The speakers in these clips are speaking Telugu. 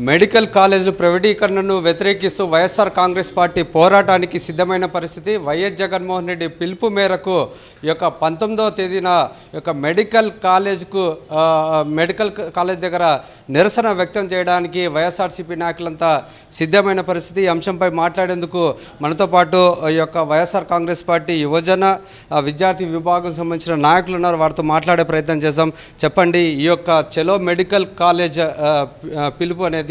మెడికల్ కాలేజీల ప్రైవేటీకరణను వ్యతిరేకిస్తూ వైఎస్ఆర్ కాంగ్రెస్ పార్టీ పోరాటానికి సిద్ధమైన పరిస్థితి. వైఎస్ జగన్మోహన్ రెడ్డి పిలుపు మేరకు ఈ యొక్క 19వ తేదీన మెడికల్ కాలేజ్ దగ్గర నిరసన వ్యక్తం చేయడానికి వైఎస్ఆర్సీపీ నాయకులంతా సిద్ధమైన పరిస్థితి. ఈ అంశంపై మాట్లాడేందుకు మనతో పాటు ఈ యొక్క వైఎస్ఆర్ కాంగ్రెస్ పార్టీ యువజన విద్యార్థి విభాగం సంబంధించిన నాయకులు ఉన్నారు. వారితో మాట్లాడే ప్రయత్నం చేద్దాం. చెప్పండి, ఈ యొక్క చలో మెడికల్ కాలేజ్ పిలుపు అనేది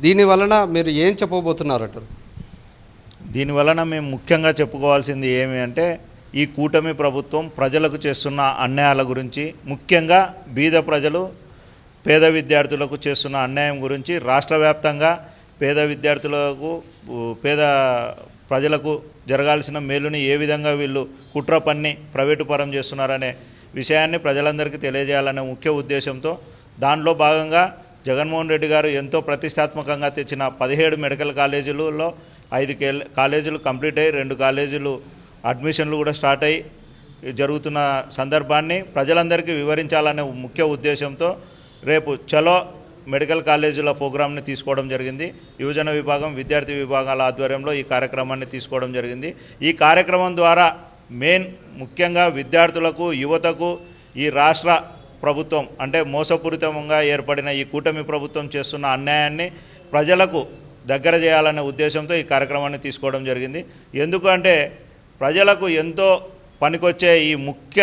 దీని వలన మీరు ఏం చెప్పబోతున్నారట? దీని వలన మేము ముఖ్యంగా చెప్పుకోవాల్సింది ఏమి అంటే, ఈ కూటమి ప్రభుత్వం ప్రజలకు చేస్తున్న అన్యాయాల గురించి, ముఖ్యంగా బీద ప్రజలు పేద విద్యార్థులకు చేస్తున్న అన్యాయం గురించి, రాష్ట్ర వ్యాప్తంగా పేద విద్యార్థులకు పేద ప్రజలకు జరగాల్సిన మేలుని ఏ విధంగా వీళ్ళు కుట్ర పన్ని ప్రైవేటు పరం చేస్తున్నారనే విషయాన్ని ప్రజలందరికీ తెలియజేయాలనే ముఖ్య ఉద్దేశంతో దానిలో భాగంగా జగన్మోహన్ రెడ్డి గారు ఎంతో ప్రతిష్టాత్మకంగా తెచ్చిన 17 మెడికల్ కాలేజీలలో 5 కాలేజీలు కంప్లీట్ అయ్యి 2 కాలేజీలు అడ్మిషన్లు కూడా స్టార్ట్ అయ్యి జరుగుతున్న సందర్భాన్ని ప్రజలందరికీ వివరించాలనే ముఖ్య ఉద్దేశంతో రేపు చలో మెడికల్ కాలేజీల ప్రోగ్రామ్ని తీసుకోవడం జరిగింది. యువజన విభాగం, విద్యార్థి విభాగాల ఆధ్వర్యంలో ఈ కార్యక్రమాన్ని తీసుకోవడం జరిగింది. ఈ కార్యక్రమం ద్వారా ముఖ్యంగా విద్యార్థులకు, యువతకు ఈ రాష్ట్ర ప్రభుత్వం అంటే మోసపూరితంగా ఏర్పడిన ఈ కూటమి ప్రభుత్వం చేస్తున్న అన్యాయాన్ని ప్రజలకు దగ్గర చేయాలనే ఉద్దేశంతో ఈ కార్యక్రమాన్ని తీసుకోవడం జరిగింది. ఎందుకంటే ప్రజలకు ఎంతో పనికొచ్చే ఈ ముఖ్య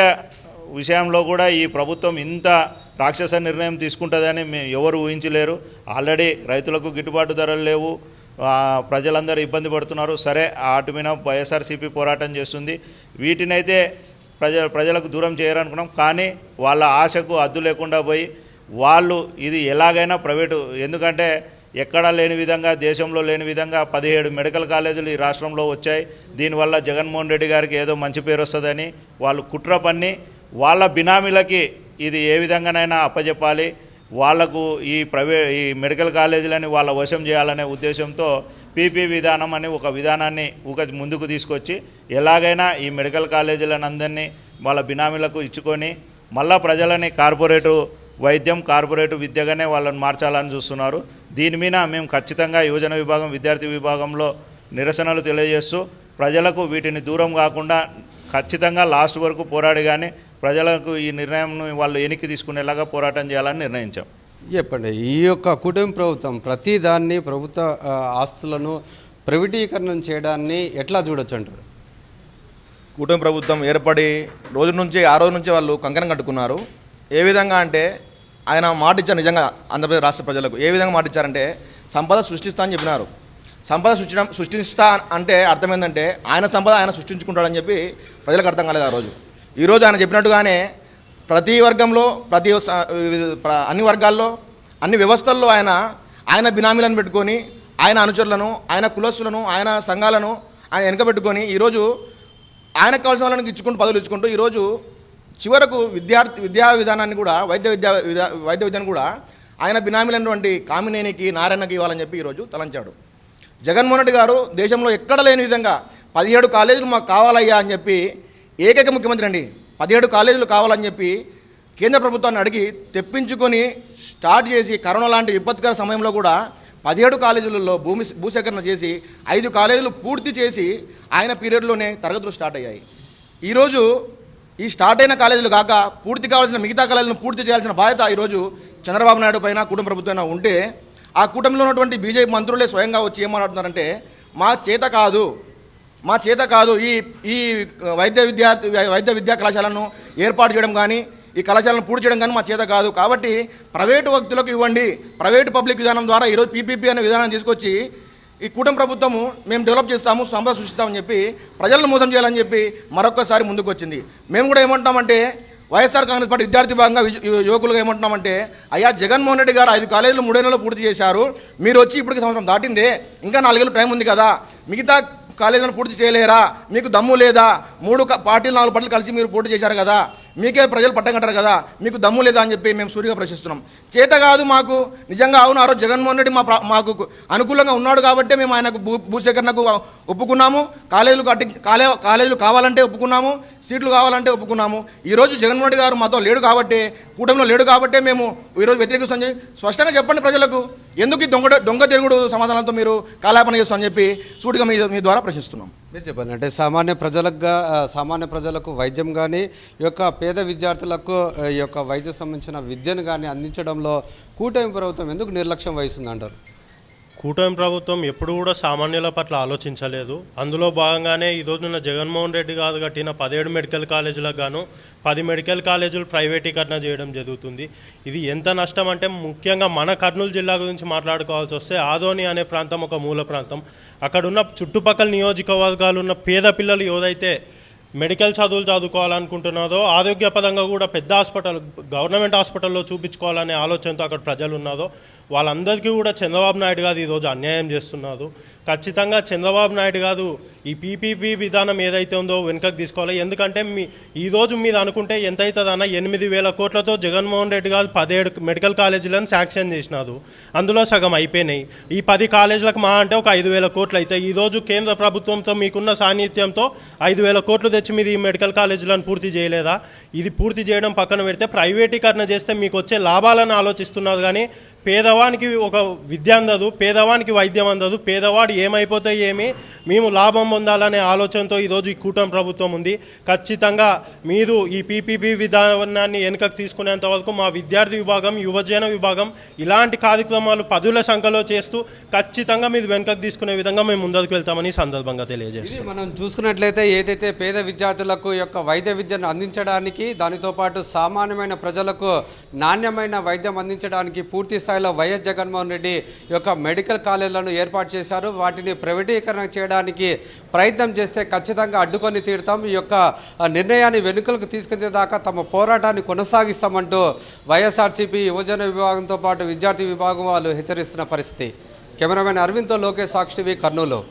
విషయంలో కూడా ఈ ప్రభుత్వం ఇంత రాక్షస నిర్ణయం తీసుకుంటుందని ఎవరు ఊహించలేరు. ఆల్రెడీ రైతులకు గిట్టుబాటు ధరలు లేవు, ప్రజలందరూ ఇబ్బంది పడుతున్నారు. సరే, వాటి మీద వైఎస్ఆర్సీపీ పోరాటం చేస్తుంది. వీటినైతే ప్రజలకు దూరం చేయాలనుకున్నాం. కానీ వాళ్ళ ఆశకు అద్దు లేకుండా పోయి వాళ్ళు ఇది ఎలాగైనా ప్రైవేటు, ఎందుకంటే ఎక్కడా లేని విధంగా, దేశంలో లేని విధంగా 17 మెడికల్ కాలేజీలు ఈ రాష్ట్రంలో వచ్చాయి. దీనివల్ల జగన్మోహన్ రెడ్డి గారికి ఏదో మంచి పేరు వస్తుందని వాళ్ళు కుట్ర పన్ని వాళ్ళ బినామీలకి ఇది ఏ విధంగానైనా అప్పచెప్పాలి, వాళ్లకు ఈ మెడికల్ కాలేజీలని వాళ్ళ వశం చేయాలనే ఉద్దేశంతో పీపీ విధానం అని ఒక విధానాన్ని ముందుకు తీసుకొచ్చి ఎలాగైనా ఈ మెడికల్ కాలేజీలను అందరినీ వాళ్ళ బినామీలకు ఇచ్చుకొని మళ్ళా ప్రజలని కార్పొరేటు వైద్యం, కార్పొరేటు విద్యగానే వాళ్ళని మార్చాలని చూస్తున్నారు. దీని మీద మేము ఖచ్చితంగా యువజన విభాగం, విద్యార్థి విభాగంలో నిరసనలు తెలియజేస్తూ ప్రజలకు వీటిని దూరం కాకుండా ఖచ్చితంగా లాస్ట్ వరకు పోరాడి కానీ ప్రజలకు ఈ నిర్ణయం వాళ్ళు వెనక్కి తీసుకునేలాగా పోరాటం చేయాలని నిర్ణయించాం. చెప్పండి, ఈ యొక్క కూటమి ప్రభుత్వం ప్రతి దాన్ని, ప్రభుత్వ ఆస్తులను ప్రైవేటీకరణ చేయడాన్ని ఎట్లా చూడొచ్చు అంటారు? కూటమి ప్రభుత్వం ఏర్పడి రోజు నుంచి వాళ్ళు కంకణం కట్టుకున్నారు. ఏ విధంగా అంటే ఆయన మాట ఇచ్చారు. నిజంగా ఆంధ్రప్రదేశ్ రాష్ట్ర ప్రజలకు ఏ విధంగా మాట ఇచ్చారంటే సంపద సృష్టిస్తా అని చెప్పినారు. సంపద సృష్టిస్తా అంటే అర్థం ఏంటంటే ఆయన సంపద ఆయన సృష్టించుకుంటాడని చెప్పి ప్రజలకు అర్థం కాలేదు ఆ రోజు. ఈరోజు ఆయన చెప్పినట్టుగానే ప్రతి వర్గంలో, అన్ని వర్గాల్లో, అన్ని వ్యవస్థల్లో ఆయన బినామీలను పెట్టుకొని, ఆయన అనుచరులను, ఆయన కులస్తులను, ఆయన సంఘాలను ఆయన వెనకబెట్టుకొని ఈరోజు ఆయనకు కావాల్సిన వాళ్ళకి ఇచ్చుకుంటూ పదవులు ఇచ్చుకుంటూ ఈరోజు చివరకు విద్యా విధానాన్ని కూడా, వైద్య విద్యను కూడా ఆయన బినామీలైనటువంటి కామినేనికి, నారాయణకి ఇవ్వాలని చెప్పి ఈరోజు తలంచాడు. జగన్మోహన్ రెడ్డి గారు దేశంలో ఎక్కడ లేని విధంగా 17 కాలేజీలు మాకు కావాలయ్యా అని చెప్పి ఏకైక ముఖ్యమంత్రి అండి. 17 కాలేజీలు కావాలని చెప్పి కేంద్ర ప్రభుత్వాన్ని అడిగి తెప్పించుకొని స్టార్ట్ చేసి కరోనా లాంటి విపత్కర సమయంలో కూడా 17 కాలేజీలలో భూసేకరణ చేసి 5 కాలేజీలు పూర్తి చేసి ఆయన పీరియడ్లోనే తరగతులు స్టార్ట్ అయ్యాయి. ఈరోజు ఈ స్టార్ట్ అయిన కాలేజీలు కాక పూర్తి కావాల్సిన మిగతా కాలేజీలను పూర్తి చేయాల్సిన బాధ్యత ఈరోజు చంద్రబాబు నాయుడు పైన, కుటుంబ ప్రభుత్వం ఉంటే ఆ కూటమిలో ఉన్నటువంటి బీజేపీ మంత్రులే స్వయంగా వచ్చి ఏమన్నారంటే మా చేత కాదు ఈ వైద్య విద్యా కళాశాలను ఏర్పాటు చేయడం కానీ, ఈ కళాశాలను పూర్తి చేయడం కానీ మా చేత కాదు. కాబట్టి ప్రైవేటు వ్యక్తులకు ఇవ్వండి, ప్రైవేటు పబ్లిక్ విధానం ద్వారా ఈరోజు పీపీపీ అనే విధానం తీసుకొచ్చి ఈ కూటమి ప్రభుత్వము మేము డెవలప్ చేస్తాము, సంపద సృష్టిస్తామని చెప్పి ప్రజలను మోసం చేయాలని చెప్పి మరొకసారి ముందుకు వచ్చింది. మేము కూడా ఏమంటున్నామంటే వైఎస్ఆర్ కాంగ్రెస్ పార్టీ విద్యార్థి భాగంగా యువకులుగా ఏమంటున్నామంటే, అయ్యా జగన్మోహన్ రెడ్డి గారు 5 కాలేజీలు 3 నెలలు పూర్తి చేశారు. మీరు వచ్చి ఇప్పటికి సంవత్సరం దాటిందే, ఇంకా 4 ఏళ్ళు టైం ఉంది కదా, మిగతా కాలేజీలను పూర్తి చేయలేరా? మీకు దమ్ము లేదా? 3 పార్టీలు 4 పార్టీలు కలిసి మీరు పోటీ చేశారు కదా, మీకే ప్రజలు పట్టం కట్టారు కదా, మీకు దమ్ము లేదా అని చెప్పి మేము సూటిగా ప్రశ్నిస్తున్నాం. చేత కాదు మాకు. నిజంగా అవును, ఆ రోజు జగన్మోహన్ రెడ్డి మాకు అనుకూలంగా ఉన్నాడు కాబట్టి మేము ఆయనకు భూసేకరణకు ఒప్పుకున్నాము, కాలేజీలు కావాలంటే ఒప్పుకున్నాము, సీట్లు కావాలంటే ఒప్పుకున్నాము. ఈరోజు జగన్మోహన్ రెడ్డి గారు మాతో లేడు కాబట్టి, కూటమిలో లేడు కాబట్టి మేము ఈరోజు వ్యతిరేకిస్తాం. స్పష్టంగా చెప్పండి ప్రజలకు. ఎందుకు ఈ దొంగ తిరుగుడు సమాధానాలతో మీరు కాలాపన చేస్తామని చెప్పి సూటిగా మీ ద్వారా ప్రశ్నిస్తున్నాం. మీరు చెప్పండి, అంటే సామాన్య ప్రజలకు వైద్యం కానీ ఈ యొక్క పేద విద్యార్థులకు ఈ యొక్క వైద్య సంబంధించిన విద్యను కానీ అందించడంలో కూటమి ప్రభుత్వం ఎందుకు నిర్లక్ష్యం వహిస్తుంది అంటారు? కూటమి ప్రభుత్వం ఎప్పుడు కూడా సామాన్యుల పట్ల ఆలోచించలేదు. అందులో భాగంగానే ఈరోజున జగన్మోహన్ రెడ్డి గారు కట్టిన 17 మెడికల్ కాలేజీలకు గాను 10 మెడికల్ కాలేజీలు ప్రైవేటీకరణ చేయడం జరుగుతుంది. ఇది ఎంత నష్టం అంటే, ముఖ్యంగా మన కర్నూలు జిల్లా గురించి మాట్లాడుకోవాల్సి వస్తే ఆదోని అనే ప్రాంతం ఒక మూల ప్రాంతం. అక్కడున్న చుట్టుపక్కల నియోజకవర్గాలు ఉన్న పేద పిల్లలు ఏదైతే మెడికల్ చదువులు చదువుకోవాలనుకుంటున్నదో, ఆరోగ్యపరంగా కూడా పెద్ద గవర్నమెంట్ హాస్పిటల్లో చూపించుకోవాలనే ఆలోచనతో అక్కడ ప్రజలు ఉన్నదో, వాళ్ళందరికీ కూడా చంద్రబాబు నాయుడు గారు ఈరోజు అన్యాయం చేస్తున్నారు. ఖచ్చితంగా చంద్రబాబు నాయుడు గారు ఈ పీపీపీ విధానం ఏదైతే ఉందో వెనుకకు తీసుకోవాలి. ఎందుకంటే ఈరోజు మీరు అనుకుంటే ఎంత అవుతుందన్న, 8,000 కోట్లతో జగన్మోహన్ రెడ్డి గారు 17 మెడికల్ కాలేజీలను శాంక్షన్ చేసినారు. అందులో సగం అయిపోయినాయి. ఈ 10 కాలేజీలకు మా అంటే ఒక 5,000 కోట్లు అవుతాయి. ఈరోజు కేంద్ర ప్రభుత్వంతో మీకున్న సాన్నిధ్యంతో 5,000 కోట్లు తెచ్చి మీరు ఈ మెడికల్ కాలేజీలను పూర్తి చేయలేదా? ఇది పూర్తి చేయడం పక్కన పెడితే ప్రైవేటీకరణ చేస్తే మీకు వచ్చే లాభాలను ఆలోచిస్తున్నారు. కానీ పేదవానికి ఒక విద్య అందదు, పేదవానికి వైద్యం అందదు, పేదవాడు ఏమైపోతే మేము లాభం పొందాలనే ఆలోచనతో ఈరోజు ఈ కూటమి ప్రభుత్వం ఉంది. ఖచ్చితంగా మీరు ఈ పీపీపీ విధానాన్ని వెనుకకు తీసుకునేంత వరకు మా విద్యార్థి విభాగం, యువజన విభాగం ఇలాంటి కార్యక్రమాలు 10ల సంఖ్యలో చేస్తూ ఖచ్చితంగా మీరు వెనుకకు తీసుకునే విధంగా మేము ముందుకు వెళ్తామని సందర్భంగా తెలియజేస్తాం. మనం చూసుకున్నట్లయితే ఏదైతే పేద విద్యార్థులకు యొక్క వైద్య విద్యను అందించడానికి, దానితో పాటు సామాన్యమైన ప్రజలకు నాణ్యమైన వైద్యం అందించడానికి పూర్తి స్థాయిలో వైఎస్ జగన్మోహన్ రెడ్డి యొక్క మెడికల్ కాలేజీలను ఏర్పాటు చేశారు. వాటిని ప్రైవేటీకరణ చేయడానికి ప్రయత్నం చేస్తే ఖచ్చితంగా అడ్డుకొని తీరుతాం. ఈ యొక్క నిర్ణయాన్ని వెనుకలకు తీసుకునే దాకా తమ పోరాటాన్ని కొనసాగిస్తామంటూ వైఎస్ఆర్సీపీ యువజన విభాగంతో పాటు విద్యార్థి విభాగం వాళ్ళు హెచ్చరిస్తున్న పరిస్థితి. కెమెరామెన్ అరవింద్తో లోకేష్, సాక్షి టీవీ, కర్నూలు.